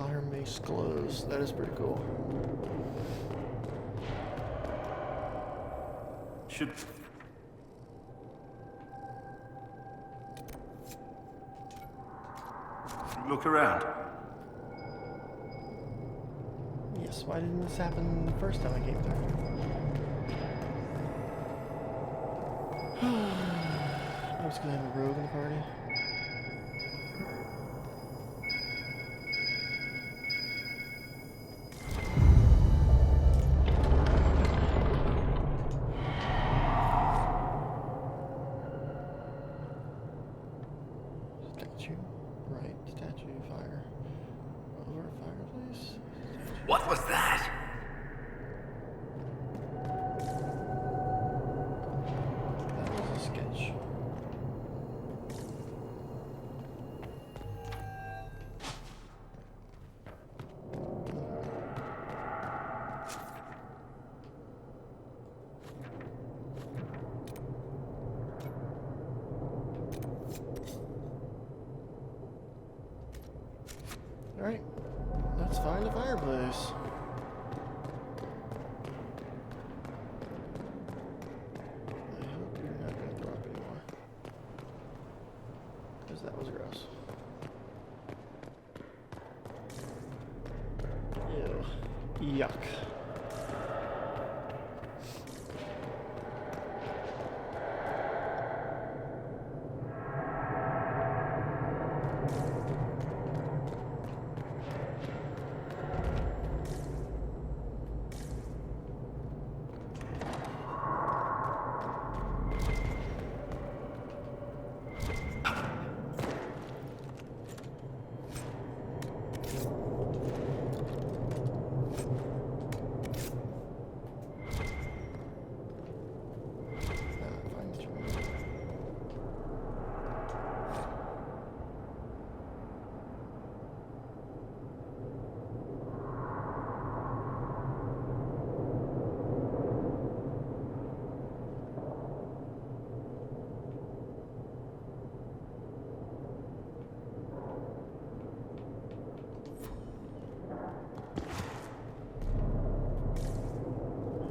fire mace glows. That is pretty cool. Should... Look around. Yes, why didn't this happen the first time I came through? I'm just gonna have a rogue in the party. Statue, right, statue, fire. Over fireplace. Statue. What was that? That was a sketch. Alright, let's find a fireplace. I hope you're not going to throw up anymore. Because that was gross. Ew. Yuck.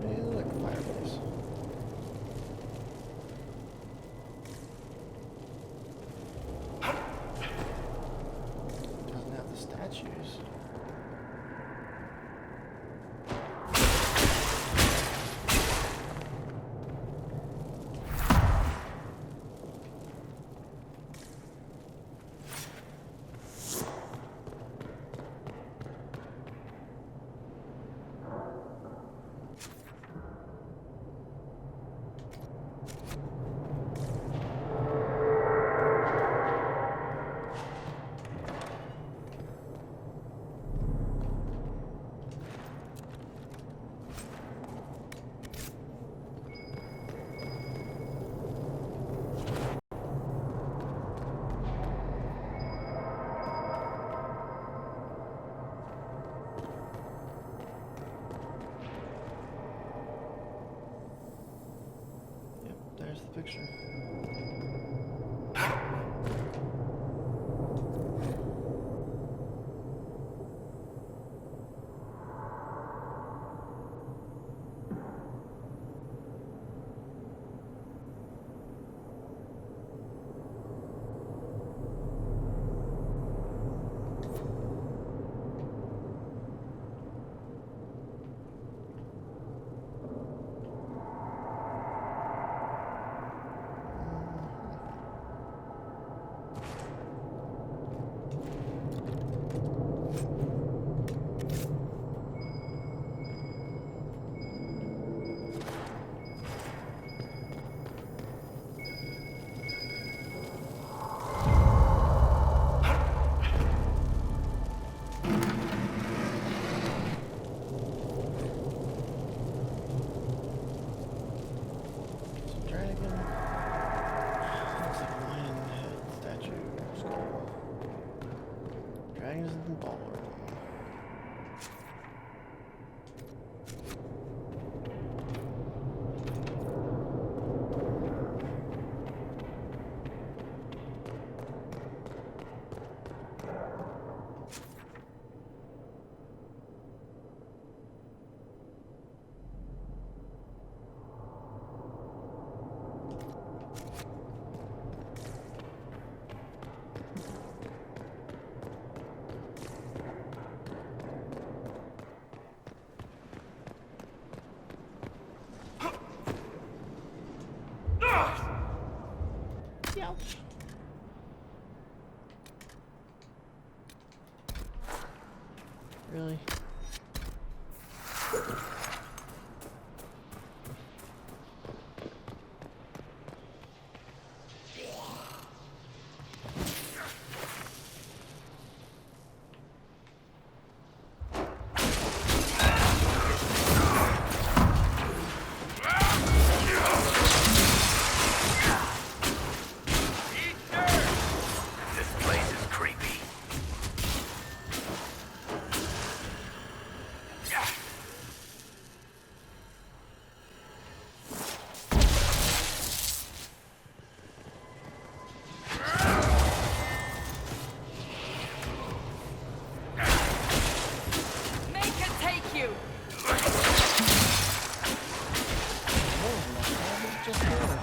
Hey, look, fireplace. Doesn't have the statues. Yep, there's the picture. Really? This place is creepy. Make it take you! Oh my god, it's just there.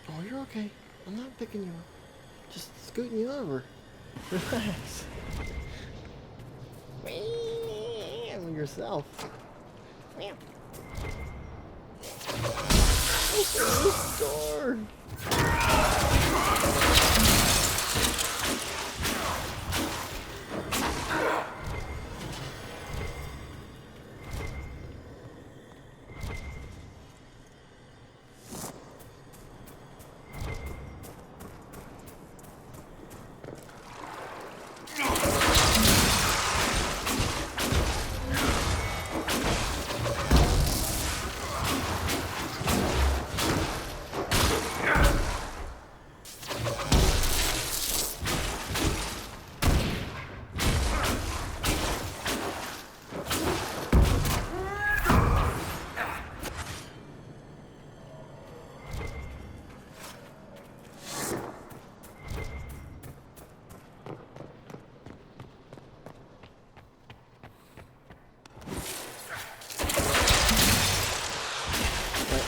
Oh, you're okay. I'm not picking you up. Just scooting you over. Relax. Meow yourself. Meow. Open this door.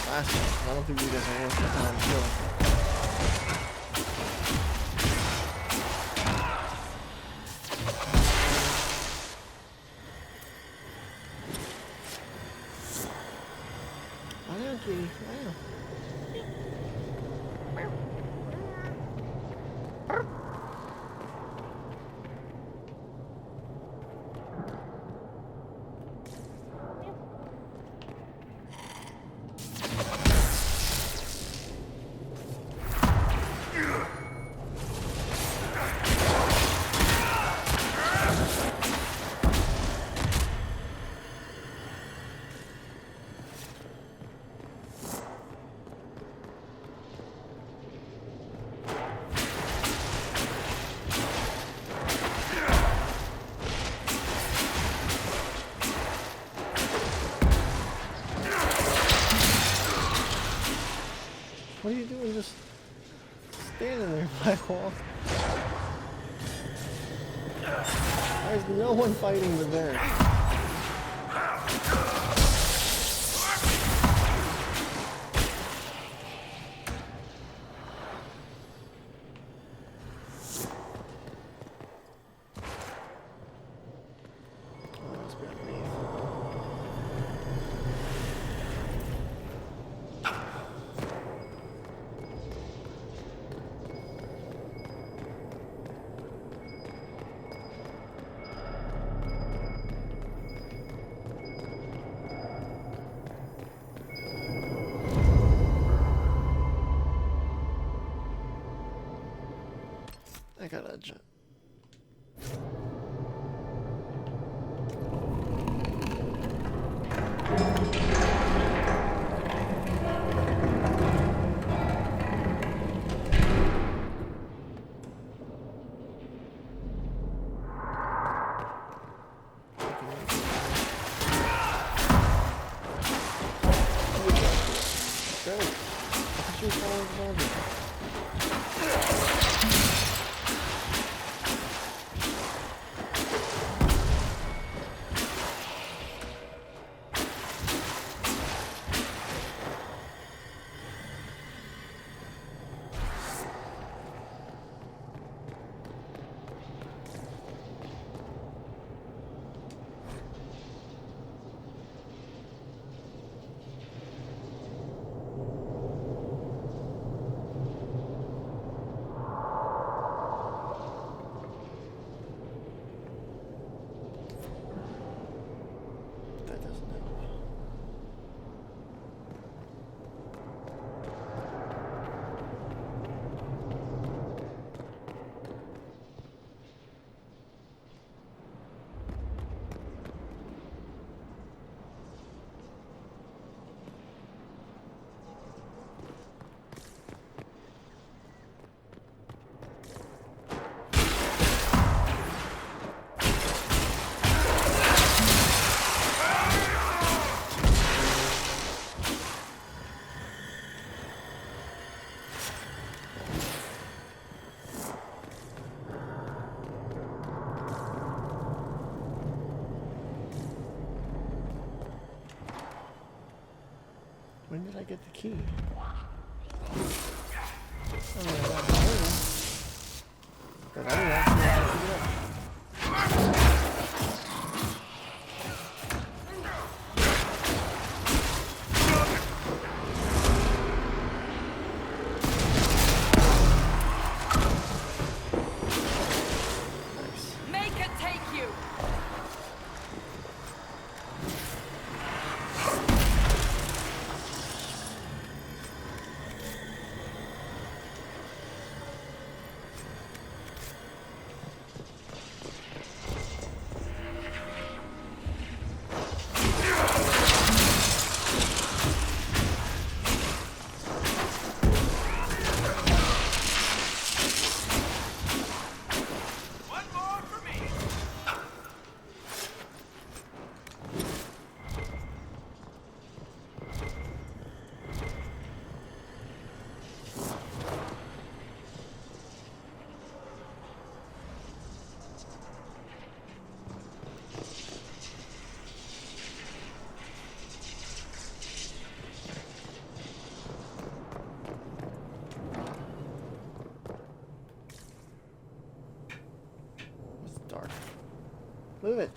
Last time. I don't think you guys are worth the time killing. Lie down, kitty. Lie down. What are you doing just standing there, Blackwall? Why is no one fighting the bear? Oh, that's better than me. I gotta jump. thing following the boundary? That doesn't help. When did I get the key? Oh, yeah, that's clear. But I didn't actually know how to figure it out. Nice. Make it take you. It's dark. Move it.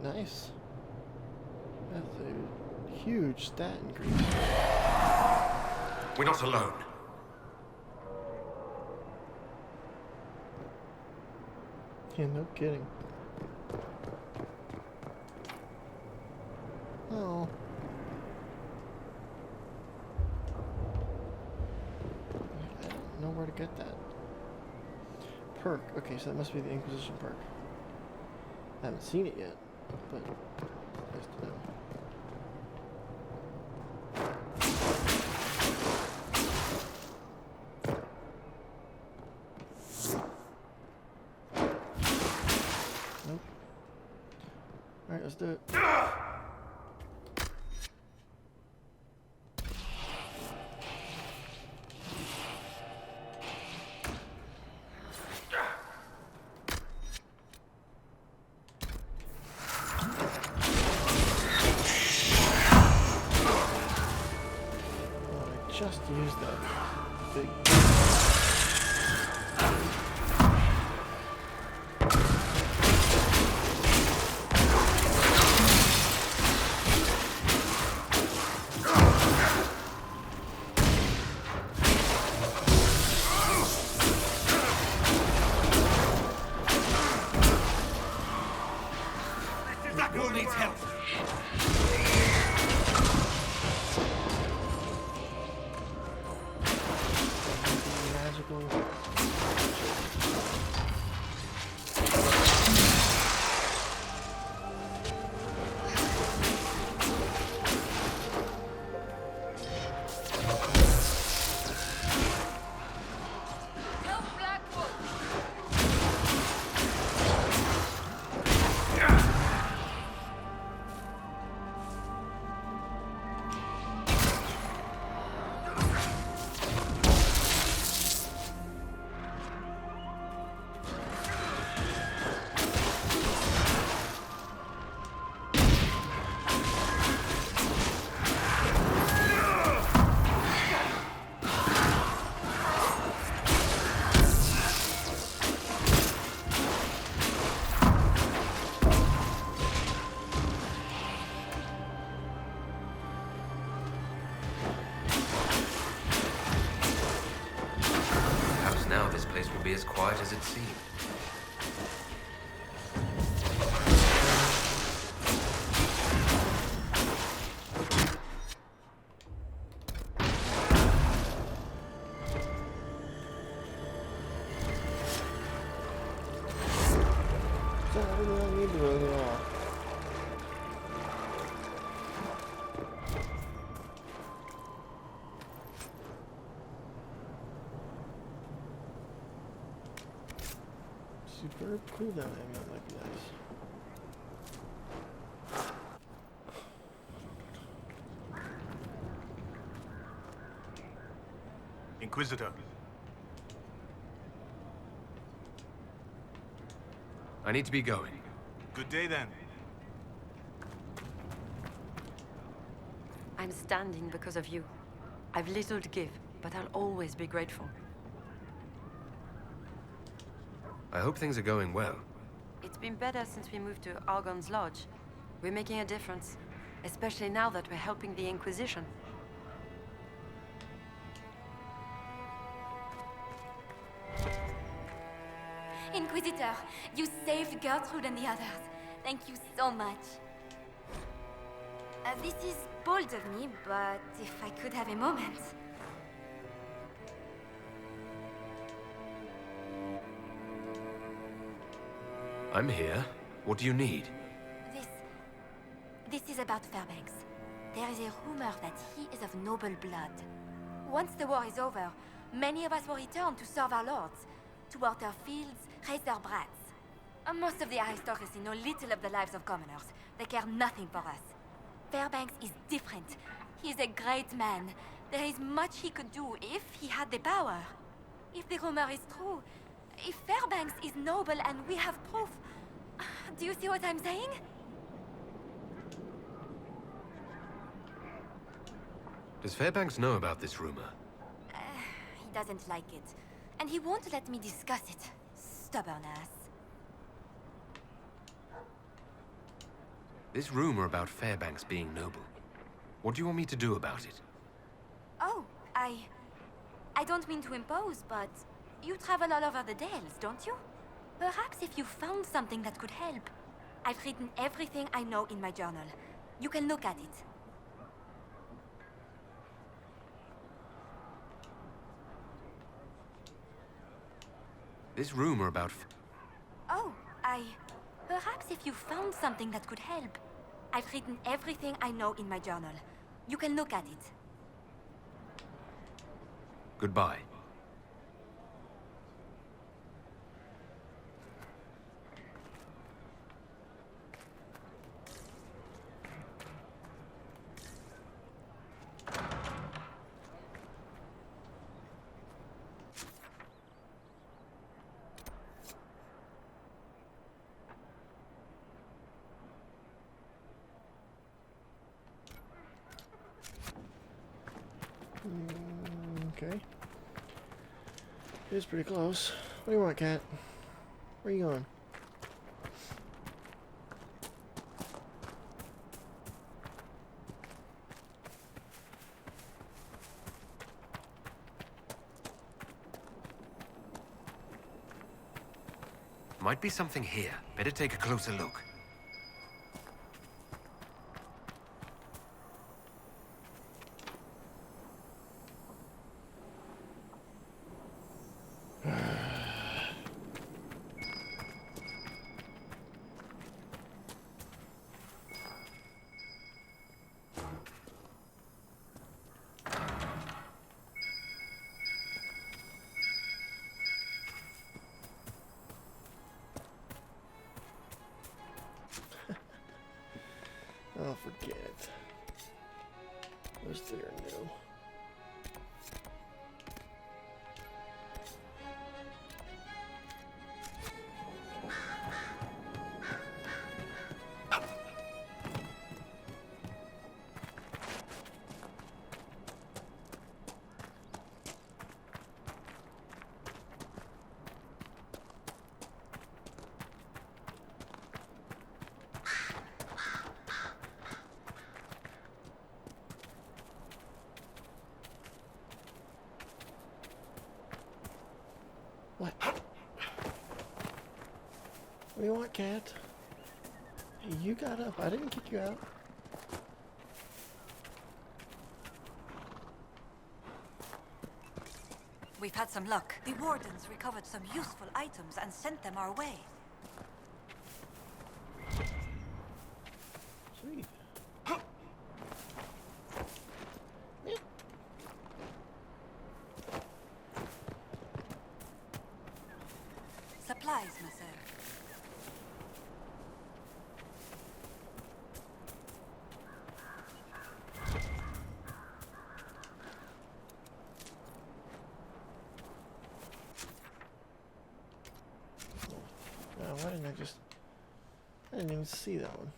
Nice. That's a huge stat increase. We're not alone. Yeah, no kidding. Oh. I don't know where to get that. Perk. Okay, so that must be the Inquisition perk. I haven't seen it yet, but nice to know. Nope. Alright, let's do it. Just use that big. That girl needs help. be as quiet as it seemed. So I didn't really need to go at all. Superb cooldown amulet might be nice. Inquisitor. I need to be going. Good day then. I'm standing because of you. I've little to give, but I'll always be grateful. I hope things are going well. It's been better since we moved to Argon's Lodge. We're making a difference, especially now that we're helping the Inquisition. Inquisitor, you saved Gertrude and the others. Thank you so much. This is bold of me, but if I could have a moment. I'm here. What do you need? This is about Fairbanks. There is a rumor that he is of noble blood. Once the war is over, many of us will return to serve our lords, to work their fields, raise their brats. Most of the aristocracy know little of the lives of commoners. They care nothing for us. Fairbanks is different. He is a great man. There is much he could do if he had the power. If the rumor is true, if Fairbanks is noble and we have proof, do you see what I'm saying? Does Fairbanks know about this rumor? He doesn't like it. And he won't let me discuss it. Stubborn ass. This rumor about Fairbanks being noble. What do you want me to do about it? Oh, I don't mean to impose, but you travel all over the Dales, don't you? Perhaps if you found something that could help. I've written everything I know in my journal. You can look at it. This rumor about Oh, perhaps if you found something that could help. I've written everything I know in my journal. You can look at it. Goodbye. Okay. It's pretty close. What do you want, cat? Where are you going? Might be something here. Better take a closer look. Oh, forget it. Was there new? What? do you want, cat? Hey, you got up. I didn't kick you out. We've had some luck. The wardens recovered some useful items and sent them our way. Sweet. Supplies, monsieur. Oh, why didn't I just... I didn't even see that one.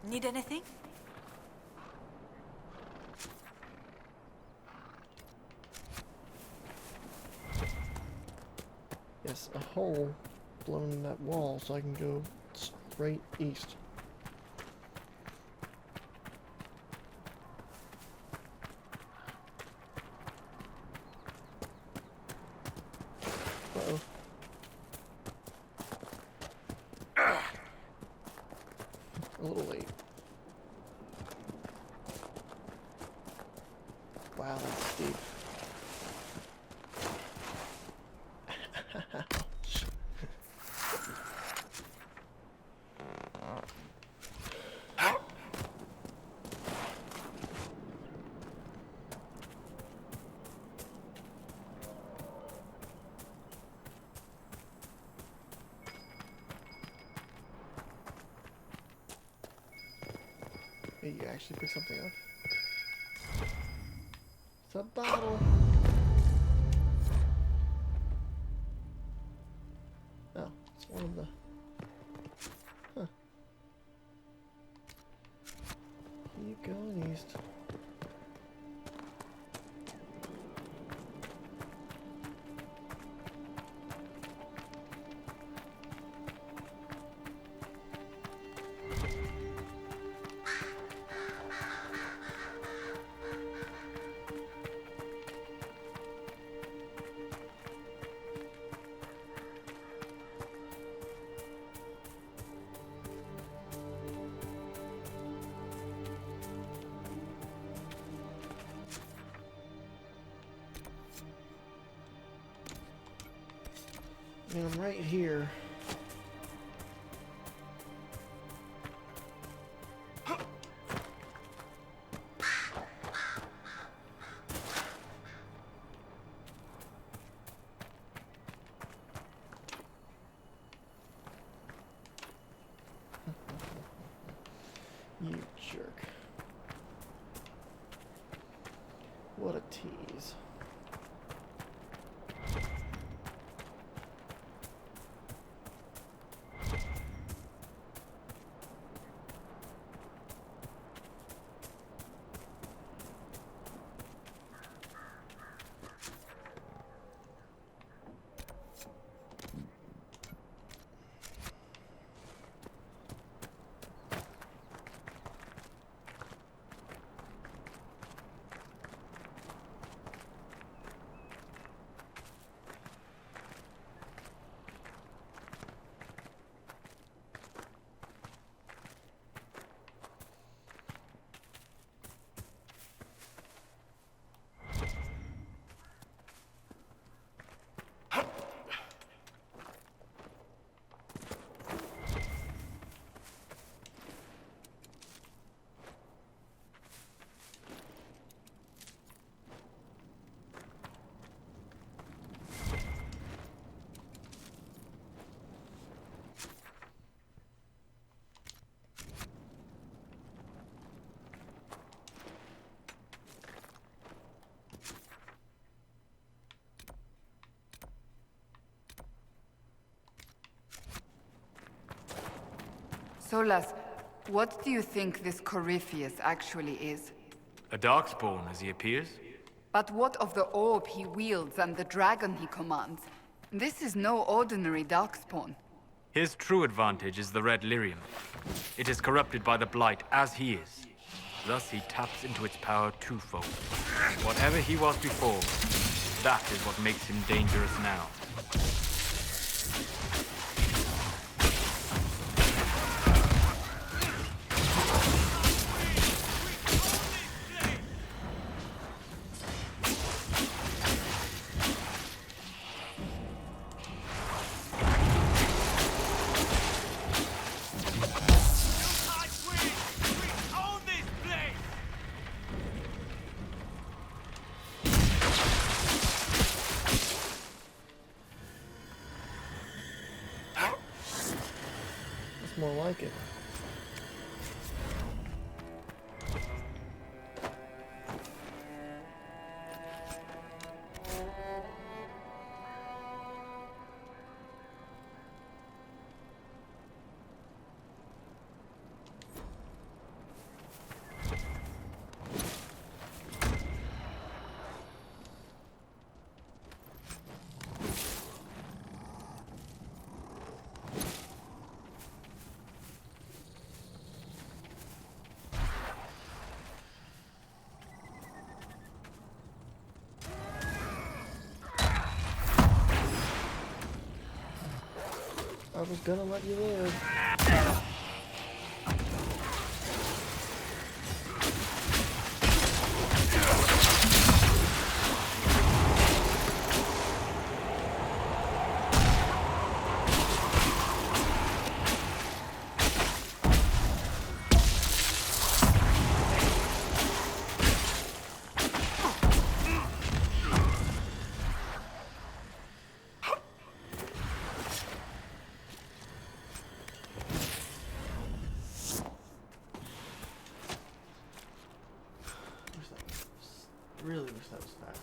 Need anything? Yes, a hole blown in that wall so I can go straight east. Uh-oh. A little late. Wow, that's steep. Hey, you actually picked something up? It's a bottle. Oh, it's one of the... Huh. Keep going east. I mean, I'm right here. You jerk. What a tease. Solas, what do you think this Corypheus actually is? A darkspawn as he appears? But what of the orb he wields and the dragon he commands? This is no ordinary darkspawn. His true advantage is the red lyrium. It is corrupted by the Blight as he is. Thus he taps into its power twofold. Whatever he was before, that is what makes him dangerous now. More like it. I was gonna let you live. Really wish that was faster.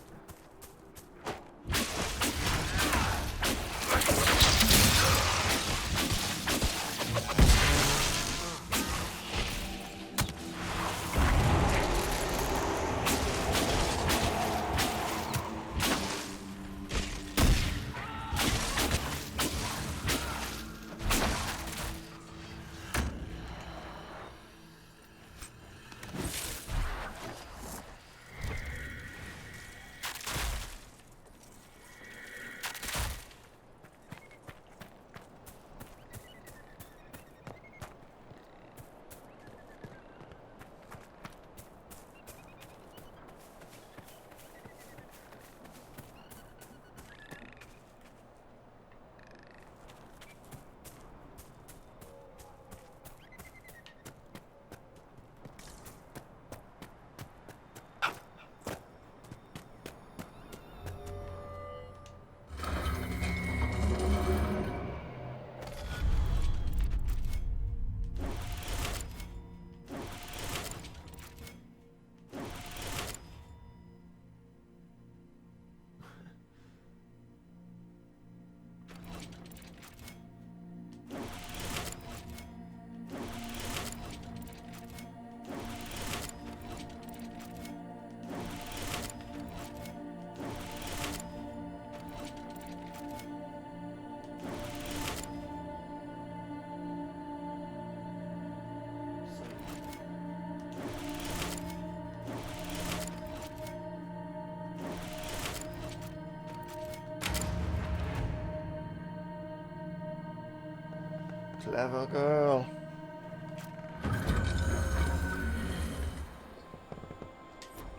Clever girl.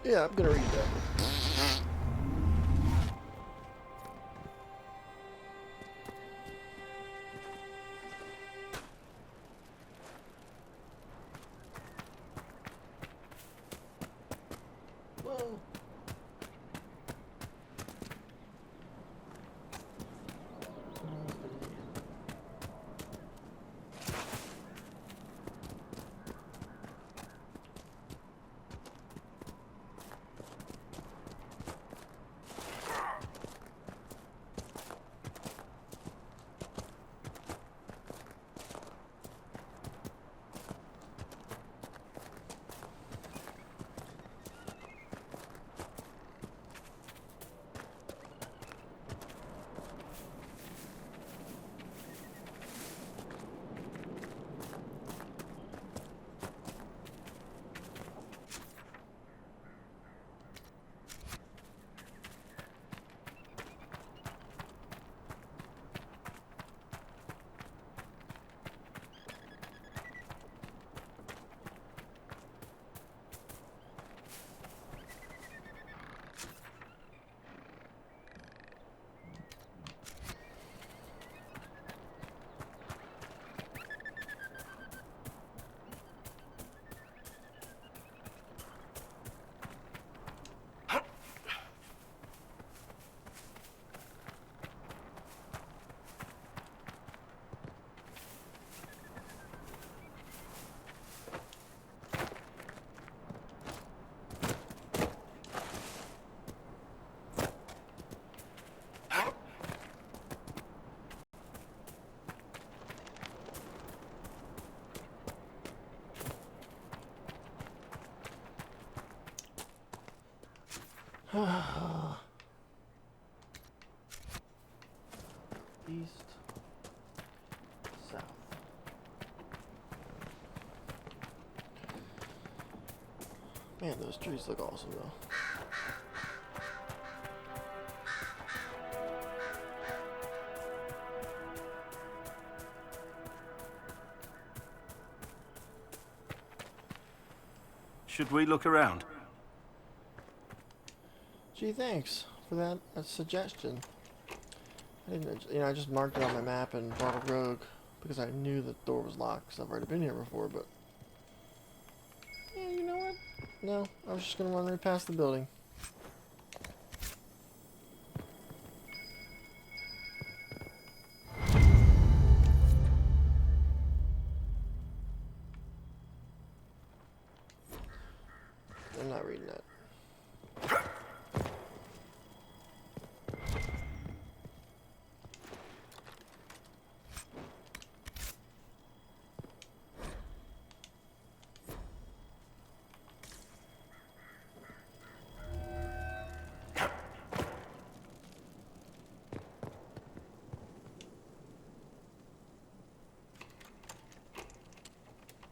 Yeah, I'm gonna read that. Whoa. east, south. Man, those trees look awesome though. Should we look around? Gee, thanks for that suggestion. I didn't, you know, I just marked it on my map and brought a rogue because I knew the door was locked because I've already been here before, but... Yeah, you know what? No, I was just gonna run right past the building. I'm not reading that.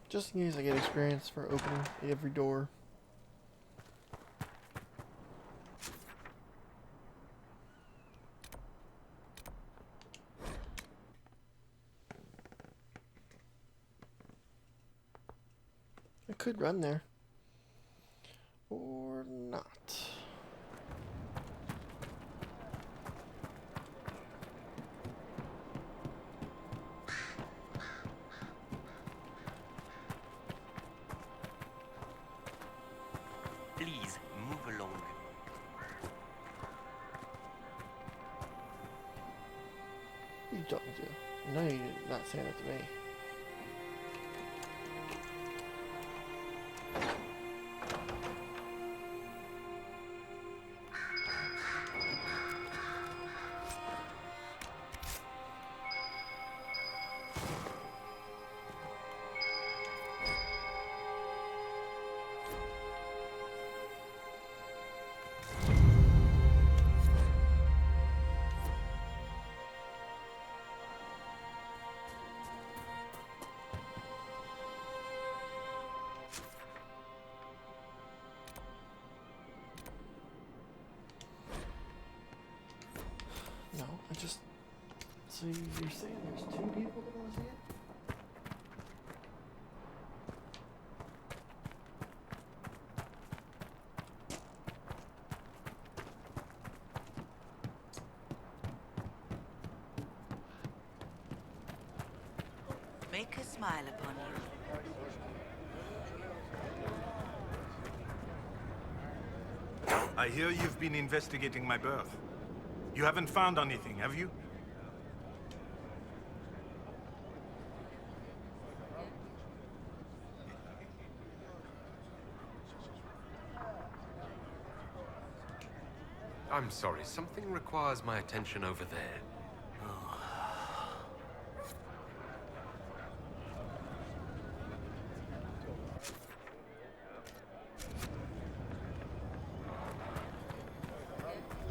Just in case I get experience for opening every door. I could run there. Or not. Please, move along. Who are you talking to? No, you're not saying it to me. No, I just... So you're saying there's two people that want to see it? Make a smile upon you. I hear you've been investigating my birth. You haven't found anything, have you? I'm sorry, something requires my attention over there.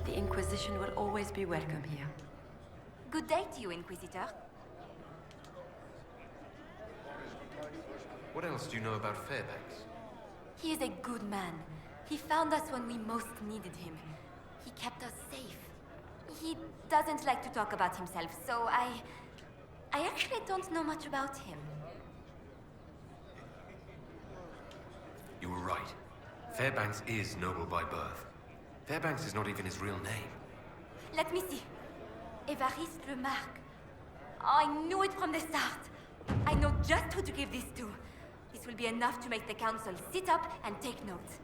The Inquisition will always be welcome here. Good day to you, Inquisitor. What else do you know about Fairbanks? He is a good man. He found us when we most needed him. He kept us safe. He doesn't like to talk about himself, so I actually don't know much about him. You were right. Fairbanks is noble by birth. Fairbanks is not even his real name. Let me see. Évariste Remarque. I knew it from the start. I know just who to give this to. This will be enough to make the council sit up and take notes.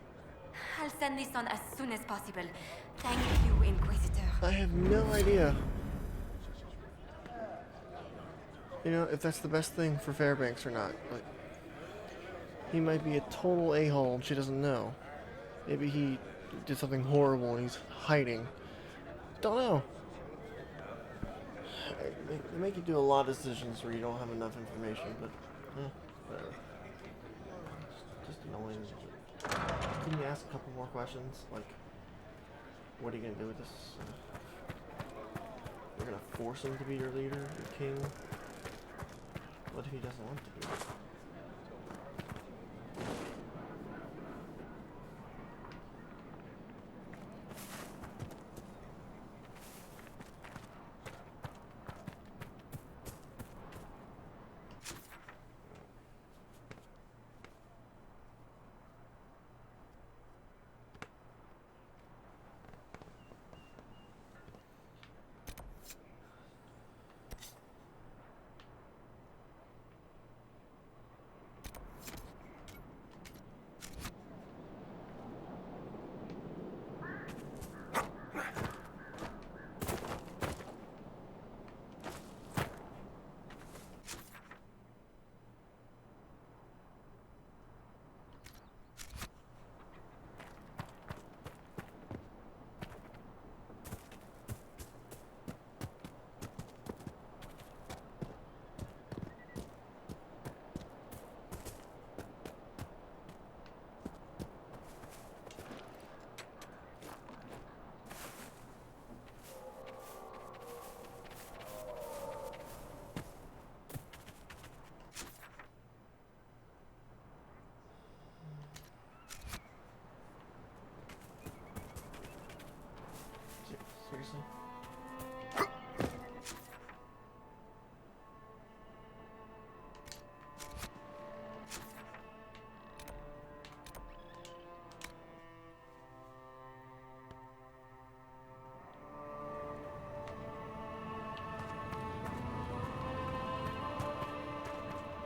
I'll send this on as soon as possible. Thank you, Inquisitor. I have no idea. You know, if that's the best thing for Fairbanks or not. Like, he might be a total a-hole and she doesn't know. Maybe he did something horrible and he's hiding. Don't know. They make you do a lot of decisions where you don't have enough information, but whatever. Just annoying. Can you ask a couple more questions? Like, what are you gonna do with this? We're gonna force him to be your leader, your king? What if he doesn't want to be? Seriously?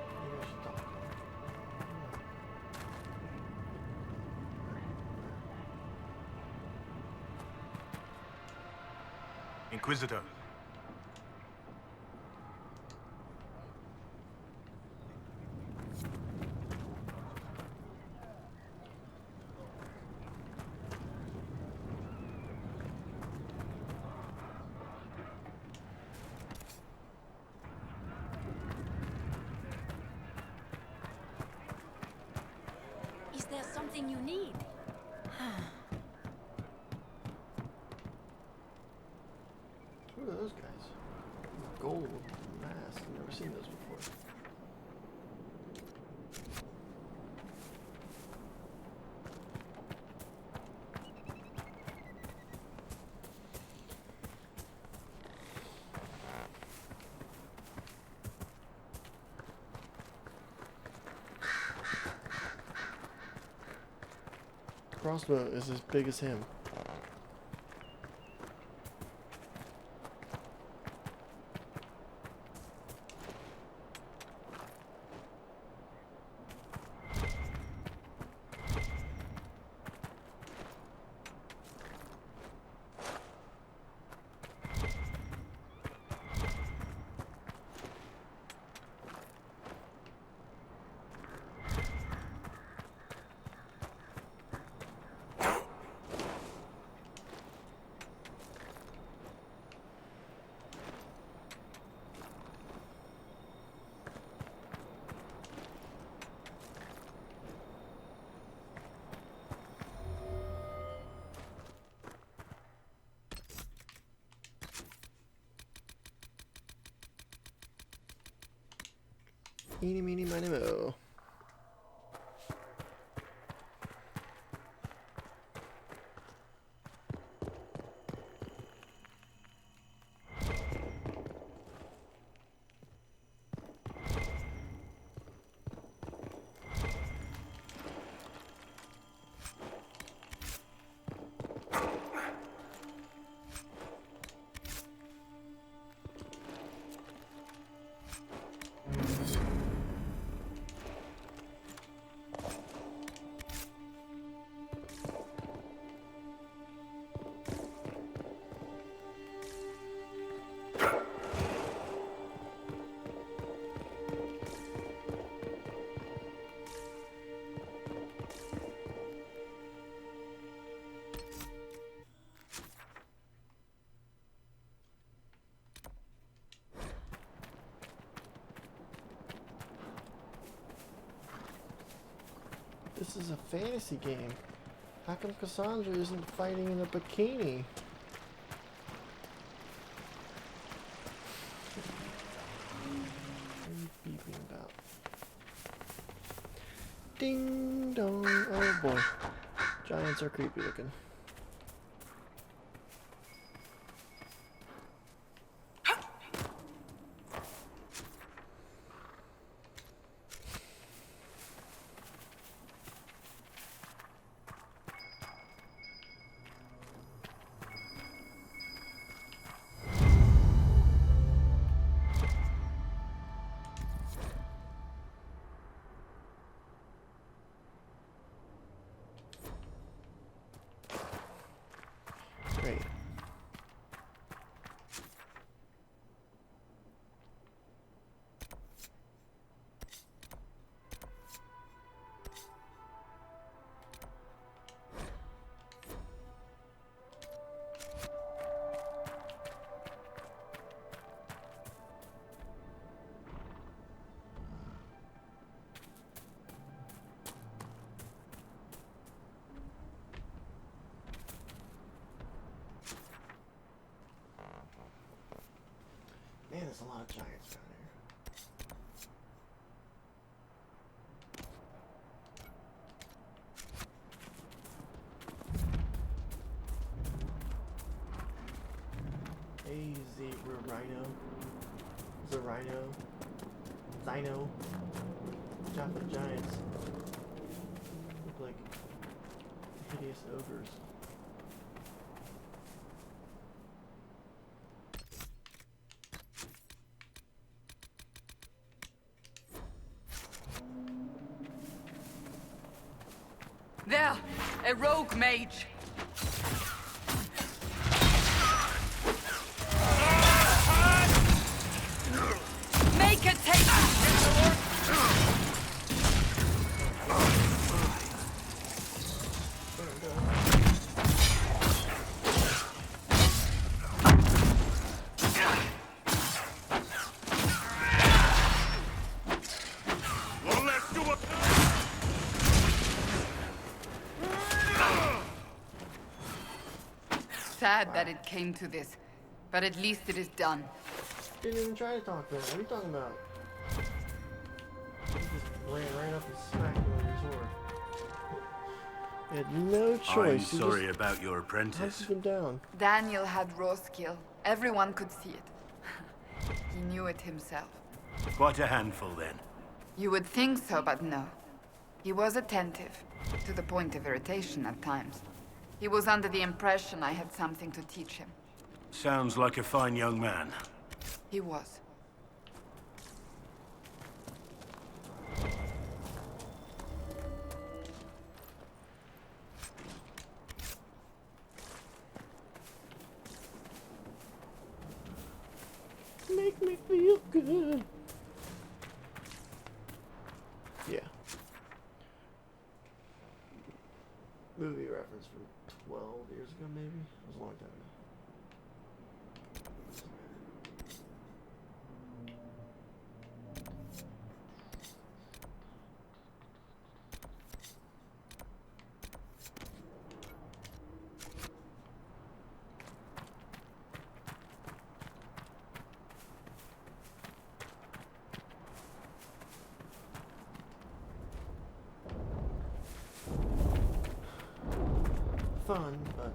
Maybe I should talk to him. Inquisitor. Is there something you need? Who are those guys? Gold mask. I've never seen those before. Crossbow is as big as him. Eeny, meeny, miny, mo. This is a fantasy game. How come Cassandra isn't fighting in a bikini? Ding dong. Oh boy. Giants are creepy looking. Great. Man, there's a lot of giants down here. Hey, zebra rhino. Is it rhino? Dino. Watch out for the giants. Look like hideous ogres. There! A rogue mage! Make it take! Well, let's do it. Sad that it came to this, but at least it is done. Didn't even try to talk to him. What are you talking about? He just ran right up and smacked him with his sword. He had no choice. I'm sorry about your apprentice. Hunted him down. Daniel had raw skill. Everyone could see it. He knew it himself. Quite a handful, then. You would think so, but no. He was attentive, to the point of irritation at times. He was under the impression I had something to teach him. Sounds like a fine young man. He was. Make me feel good. Yeah. Movie reference from 12 years ago, maybe? It was a long time ago. Fun, but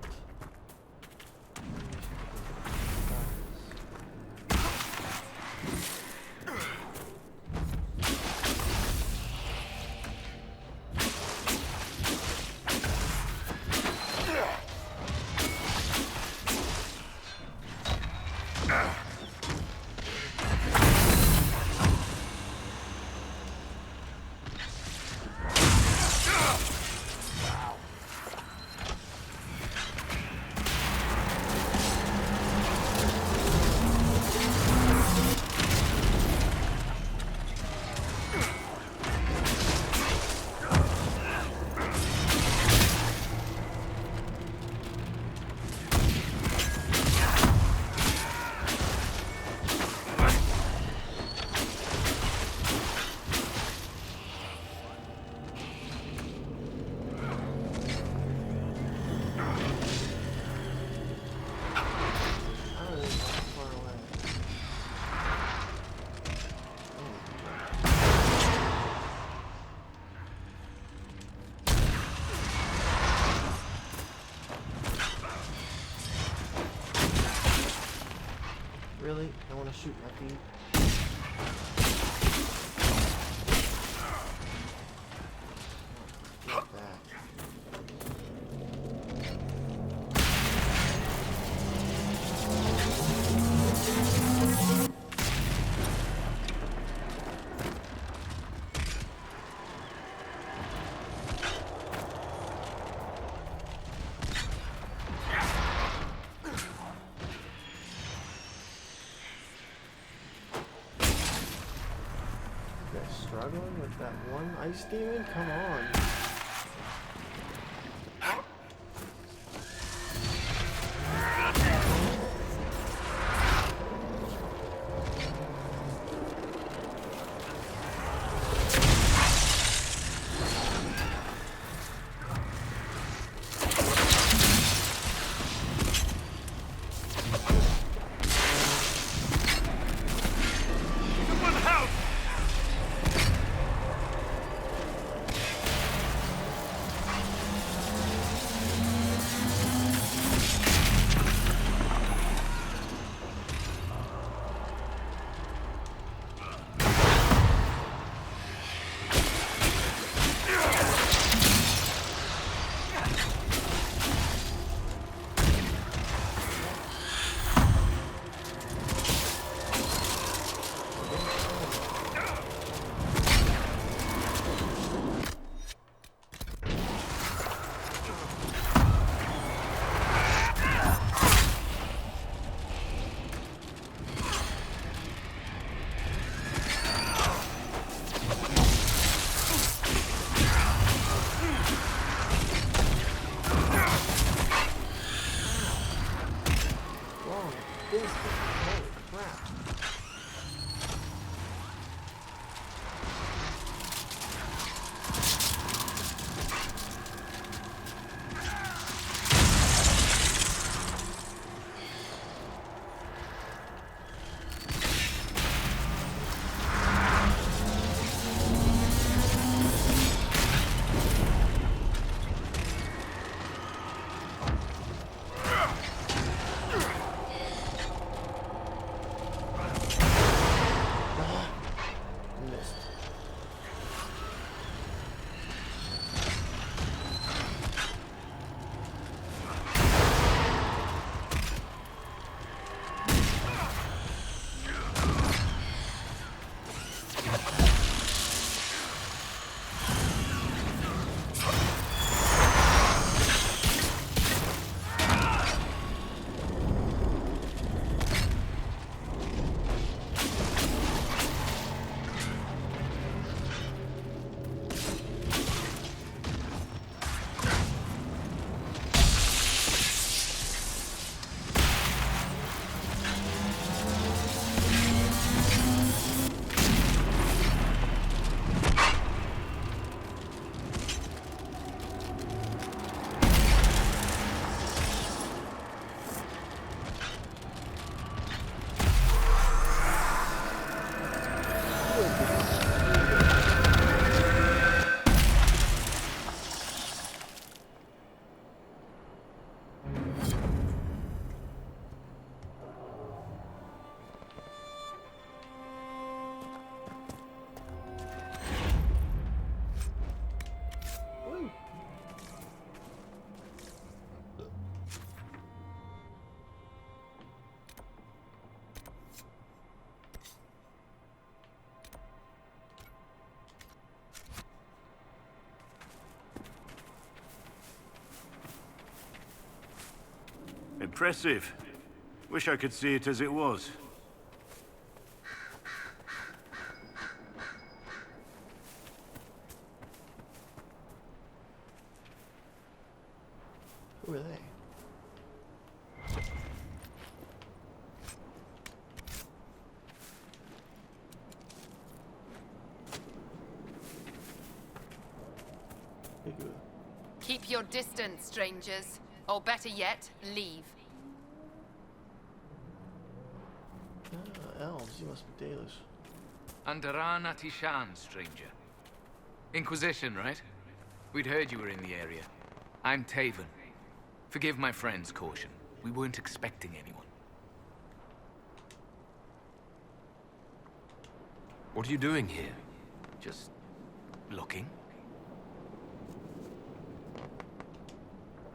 Really? I want to shoot my feet. Like that. Struggling with that one ice demon? Come on. Impressive. Wish I could see it as it was. Who are they? Keep your distance, strangers. Or better yet, leave. Elves, you must be Dalish. Andaran Atishan, stranger. Inquisition, right? We'd heard you were in the area. I'm Taven. Forgive my friend's caution. We weren't expecting anyone. What are you doing here? Just looking.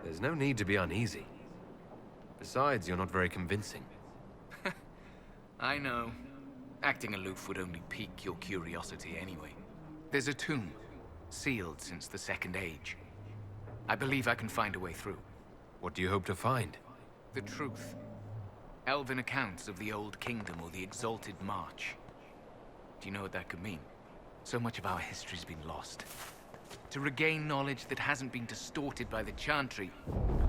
There's no need to be uneasy. Besides, you're not very convincing. I know. Acting aloof would only pique your curiosity anyway. There's a tomb, sealed since the Second Age. I believe I can find a way through. What do you hope to find? The truth. Elven accounts of the Old Kingdom or the Exalted March. Do you know what that could mean? So much of our history's been lost. To regain knowledge that hasn't been distorted by the Chantry,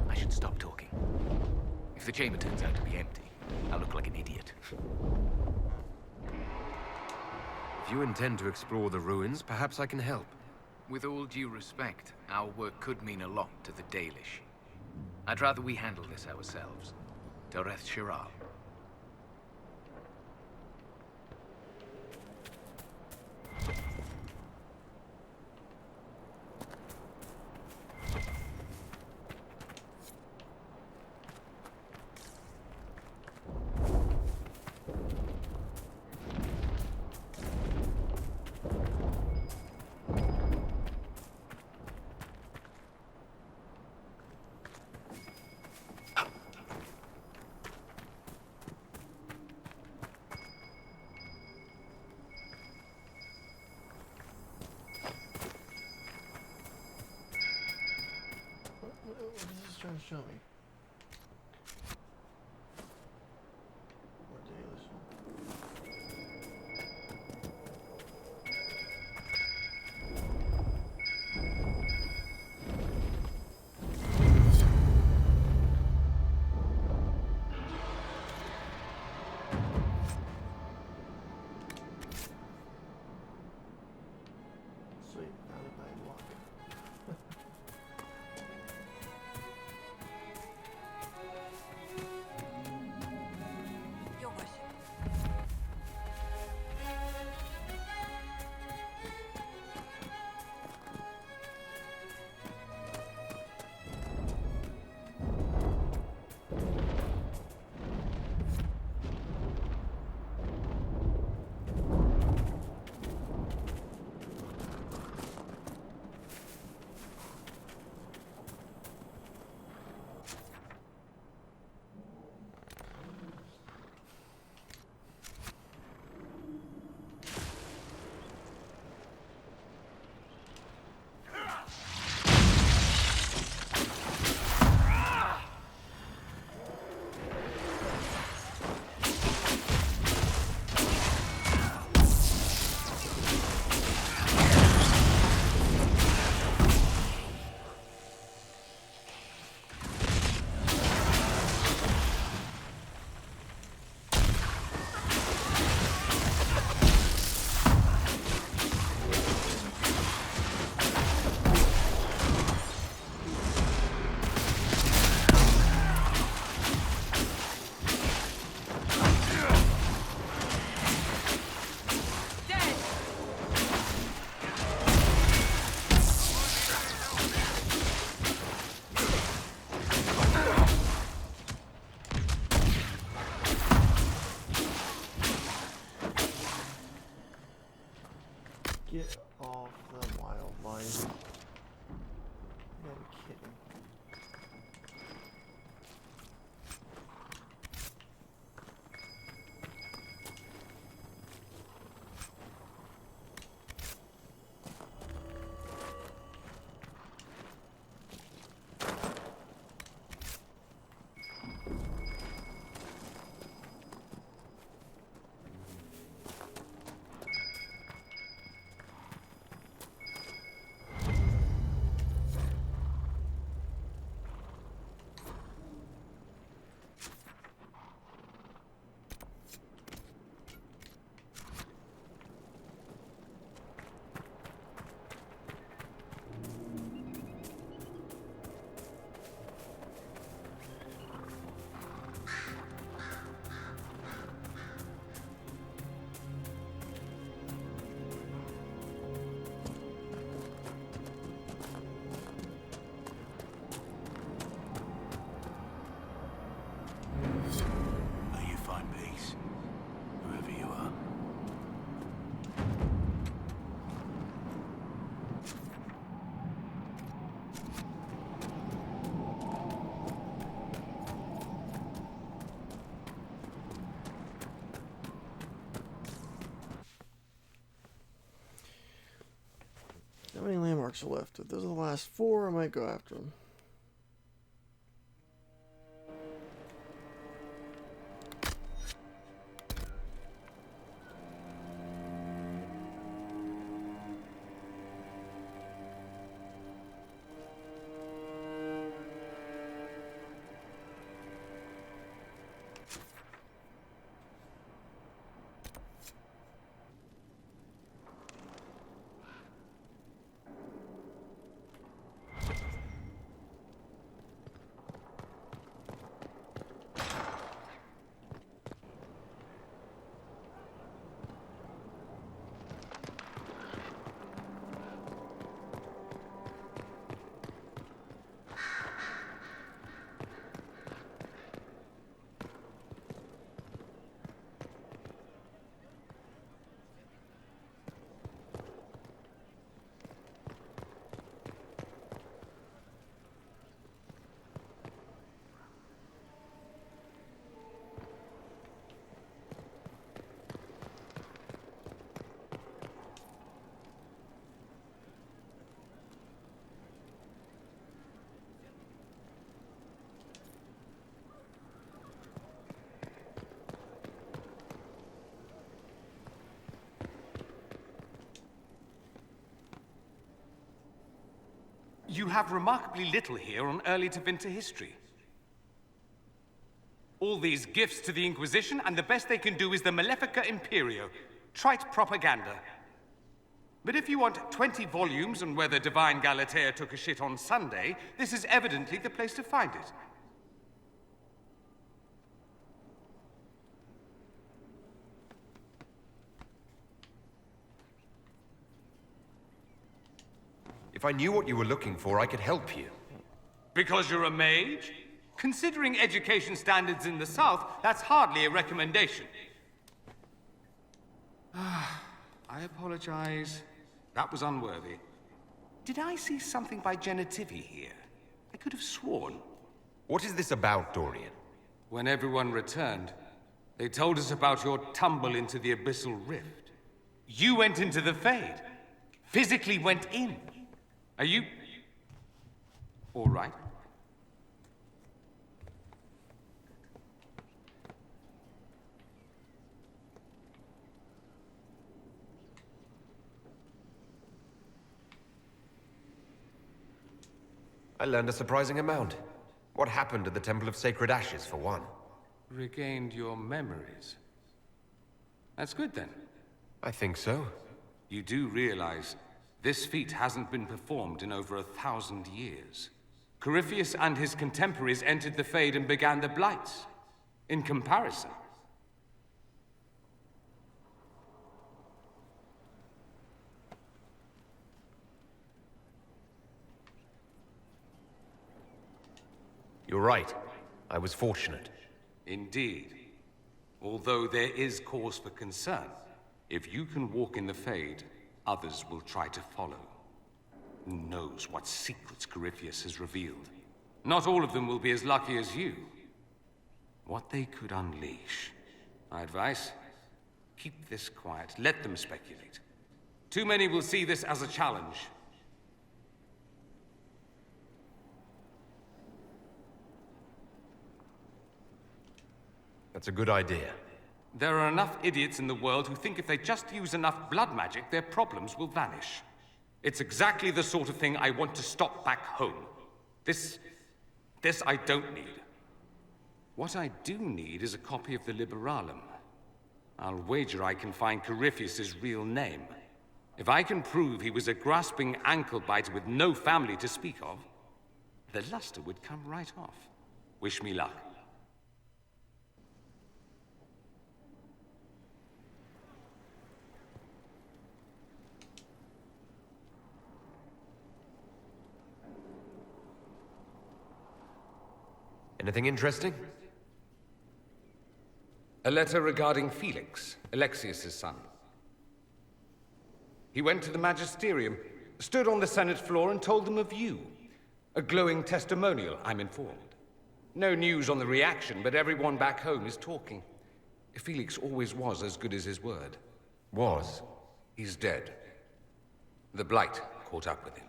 I should stop talking. If the chamber turns out to be empty, I'll look like an idiot. If you intend to explore the ruins, perhaps I can help. With all due respect, our work could mean a lot to the Dalish. I'd rather we handle this ourselves. Doreth Shiral. What is this trying to show me? More Dalish. Sweet, found it by luck. Your worship. Get off the wildlife. You gotta be kidding. marks are left. If those are the last 4, I might go after them. You have remarkably little here on early to winter history. All these gifts to the Inquisition, and the best they can do is the Malefica Imperio. Trite propaganda. But if you want 20 volumes on whether Divine Galatea took a shit on Sunday, this is evidently the place to find it. If I knew what you were looking for, I could help you. Because you're a mage? Considering education standards in the South, that's hardly a recommendation. I apologize. That was unworthy. Did I see something by Genitivi here? I could have sworn. What is this about, Dorian? When everyone returned, they told us about your tumble into the Abyssal Rift. You went into the Fade. Physically went in. Are you... all right? I learned a surprising amount. What happened at the Temple of Sacred Ashes, for one? Regained your memories. That's good, then. I think so. You do realize this feat hasn't been performed in over 1,000 years. Corypheus and his contemporaries entered the Fade and began the Blights. In comparison... You're right. I was fortunate. Indeed. Although there is cause for concern. If you can walk in the Fade, others will try to follow. Who knows what secrets Corypheus has revealed? Not all of them will be as lucky as you. What they could unleash. My advice? Keep this quiet. Let them speculate. Too many will see this as a challenge. That's a good idea. There are enough idiots in the world who think if they just use enough blood magic, their problems will vanish. It's exactly the sort of thing I want to stop back home. This I don't need. What I do need is a copy of the Liberalum. I'll wager I can find Corypheus's real name. If I can prove he was a grasping ankle-biter with no family to speak of, the luster would come right off. Wish me luck. Anything interesting? A letter regarding Felix, Alexius's son. He went to the Magisterium, stood on the Senate floor and told them of you. A glowing testimonial, I'm informed. No news on the reaction, but everyone back home is talking. Felix always was as good as his word. Was? He's dead. The Blight caught up with him.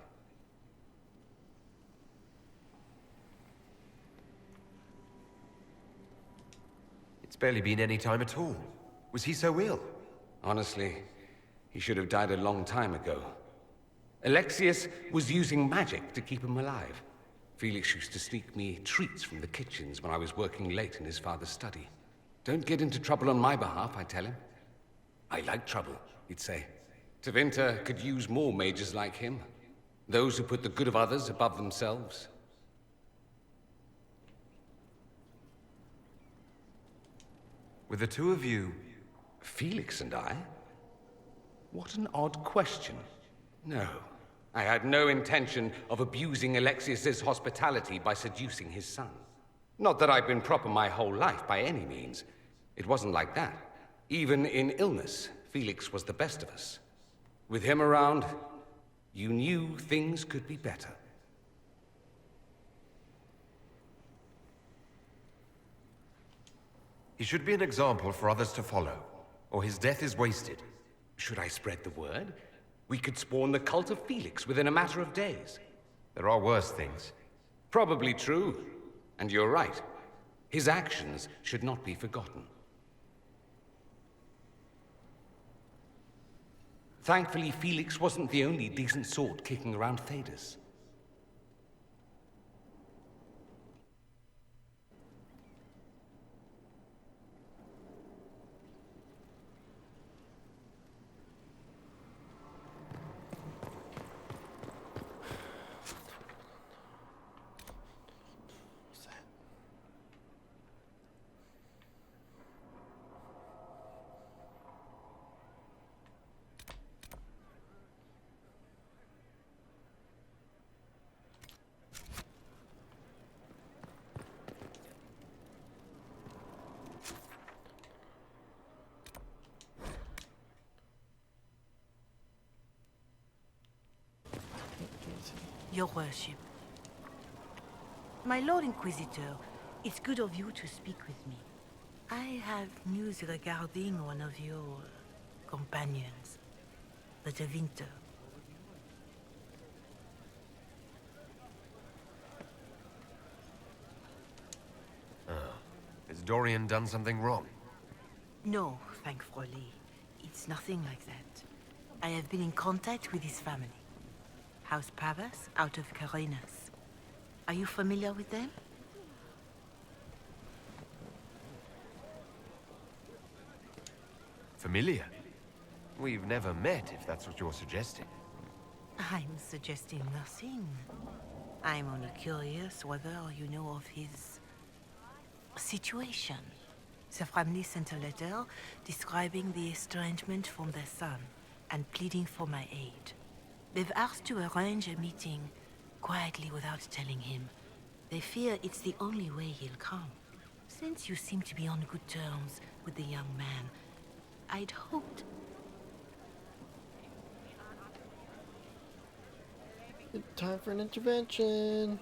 barely been any time at all. Was he so ill? Honestly, he should have died a long time ago. Alexius was using magic to keep him alive. Felix used to sneak me treats from the kitchens when I was working late in his father's study. Don't get into trouble on my behalf, I tell him. I like trouble, he'd say. Tevinter could use more mages like him. Those who put the good of others above themselves. With the two of you... Felix and I? What an odd question. No, I had no intention of abusing Alexius's hospitality by seducing his son. Not that I've been proper my whole life, by any means. It wasn't like that. Even in illness, Felix was the best of us. With him around, you knew things could be better. He should be an example for others to follow, or his death is wasted. Should I spread the word? We could spawn the cult of Felix within a matter of days. There are worse things. Probably true. And you're right. His actions should not be forgotten. Thankfully, Felix wasn't the only decent sort kicking around Thedas. Your worship. My Lord Inquisitor, it's good of you to speak with me. I have news regarding one of your companions, the Tevinter. Has Dorian done something wrong? No, thankfully. It's nothing like that. I have been in contact with his family. House Pavas, out of Carenas. Are you familiar with them? Familiar? We've never met, if that's what you're suggesting. I'm suggesting nothing. I'm only curious whether you know of his... situation. The family sent a letter describing the estrangement from their son and pleading for my aid. They've asked to arrange a meeting quietly without telling him. They fear it's the only way he'll come. Since you seem to be on good terms with the young man, I'd hoped... Time for an intervention.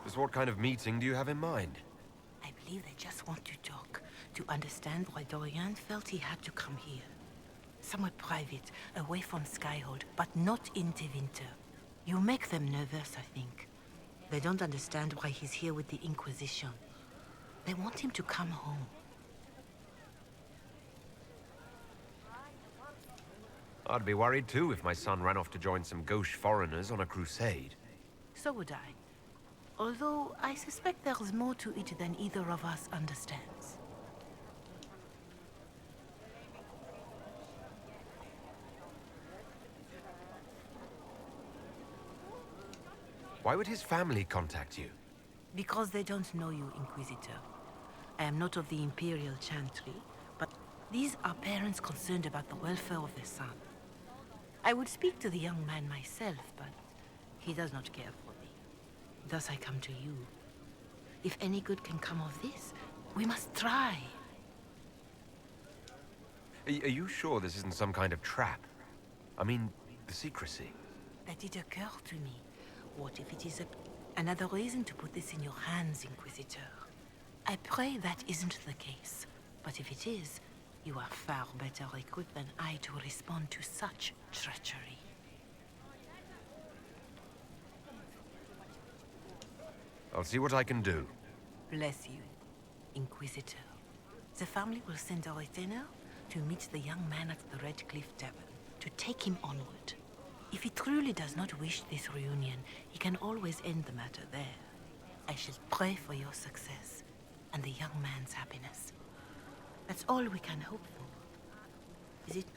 Just what kind of meeting do you have in mind? I believe they just want to talk, to understand why Dorian felt he had to come here. Somewhere private, away from Skyhold, but not in Tevinter. You make them nervous, I think. They don't understand why he's here with the Inquisition. They want him to come home. I'd be worried too if my son ran off to join some gauche foreigners on a crusade. So would I. Although I suspect there's more to it than either of us understands. Why would his family contact you? Because they don't know you, Inquisitor. I am not of the Imperial Chantry, but these are parents concerned about the welfare of their son. I would speak to the young man myself, but he does not care for me. Thus I come to you. If any good can come of this, we must try. Are you sure this isn't some kind of trap? I mean, the secrecy. That did occur to me. What if it is another reason to put this in your hands, Inquisitor? I pray that isn't the case. But if it is, you are far better equipped than I to respond to such treachery. I'll see what I can do. Bless you. Inquisitor. The family will send a retainer to meet the young man at the Red Cliff Tavern, to take him onward. If he truly does not wish this reunion, he can always end the matter there. I shall pray for your success and the young man's happiness. That's all we can hope for, is it not?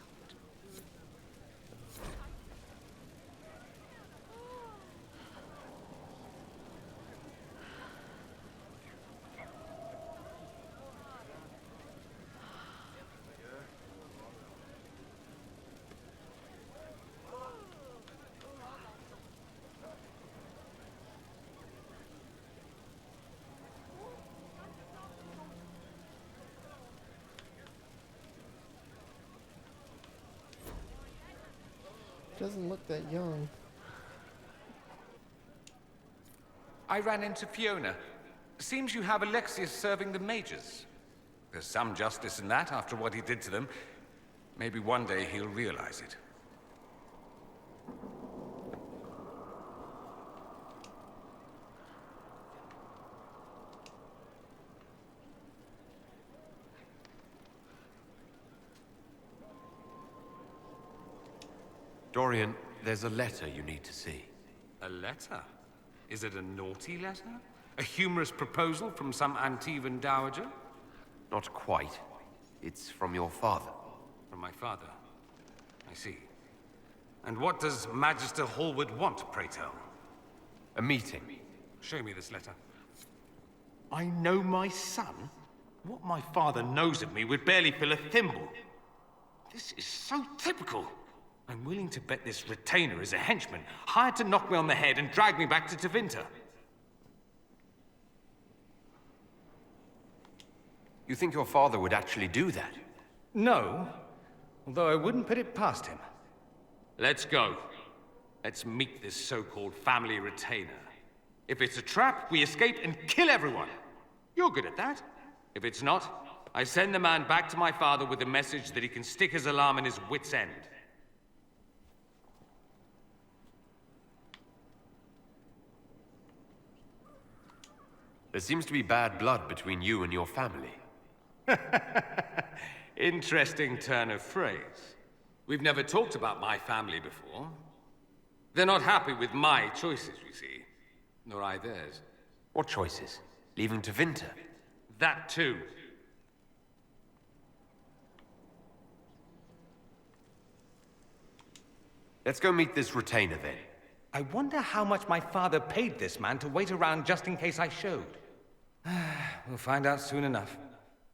Doesn't look that young. I ran into Fiona. Seems you have Alexius serving the mages. There's some justice in that after what he did to them. Maybe one day he'll realize it. Dorian, there's a letter you need to see. A letter? Is it a naughty letter? A humorous proposal from some Antivan dowager? Not quite. It's from your father. From my father? I see. And what does Magister Hallward want, pray tell? A meeting. Show me this letter. I know my son? What my father knows of me would barely fill a thimble. This is so typical. I'm willing to bet this retainer is a henchman, hired to knock me on the head and drag me back to Tevinter. You think your father would actually do that? No, although I wouldn't put it past him. Let's go. Let's meet this so-called family retainer. If it's a trap, we escape and kill everyone. You're good at that. If it's not, I send the man back to my father with a message that he can stick his alarm in his wit's end. There seems to be bad blood between you and your family. Interesting turn of phrase. We've never talked about my family before. They're not happy with my choices, you see. Nor I theirs. What choices? Leaving Tevinter? That too. Let's go meet this retainer then. I wonder how much my father paid this man to wait around just in case I showed. We'll find out soon enough.